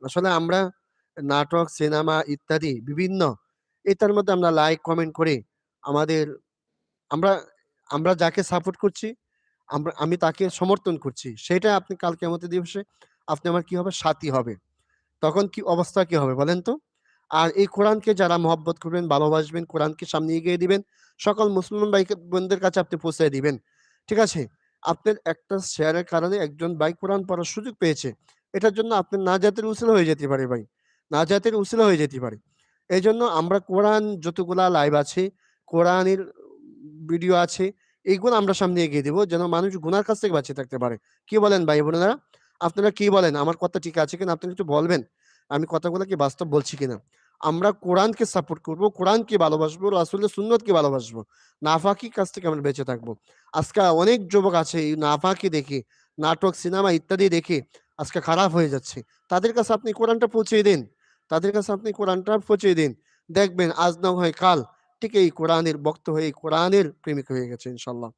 আসলে আমরা নাটক, সিনেমা ইত্যাদি বিভিন্ন এটার মধ্যে আমরা লাইক, কমেন্ট করে আমাদের আমরা আমরা যাকে সাপোর্ট করছি, আমি তাকে সমর্থন করছি। সেটা আপনি কাল কিয়ামতের দিবসে আপনি আমার কি হবে? সাথী হবে। তখন কি অবস্থা কি হবে বলেন তো? আর এই কোরআনকে যারা মহব্বত করবেন, ভালোবাসবেন, কোরআনকে সামনে এগিয়ে দিবেন, সকল মুসলমান বোনদের কাছে আপনি পৌঁছায় দিবেন। ঠিক আছে? আপনার একটা শেয়ারের কারণে একজন ভাই কোরআন পড়ার সুযোগ পেয়েছে। এটার জন্য আপনার নাজাতের উসিলা হয়ে যেতে পারে ভাই। নাজাতের উসিলা হয়ে যেতে পারে। এজন্য আমরা কোরআন যতগুলা লাইভ আছে, কোরআনের ভিডিও আছে, এইগুলো আমরা সামনে এগিয়ে দিব যেন মানুষ গুনার কাছ থেকে বাঁচিয়ে থাকতে পারে। কি বলেন ভাই বোনেরা? আপনারা কি বলেন? আমার কথা ঠিক আছে কিনা আপনি একটু বলবেন? আমি কথাগুলো কি বাস্তব বলছি কিনা? আমরা কোরআনকে সাপোর্ট করব, কোরআনকে ভালোবাসবো, রাসূলের সুন্নতকে ভালোবাসবো। নাফাকি কাজ থেকে আমরা বেঁচে থাকবো। আজকে অনেক যুবক আছে এই নাফাকি দেখে, নাটক, সিনেমা ইত্যাদি দেখে আজকে খারাপ হয়ে যাচ্ছে। তাদের কাছে আপনি কোরআনটা পৌঁছিয়ে দিন। তাদের কাছে আপনি কোরআনটা পৌঁছিয়ে দিন। দেখবেন আজ না হয় কাল ঠিক এই কোরআনের ভক্ত হয়ে, কোরআনের প্রেমিক হয়ে গেছে ইনশাআল্লাহ।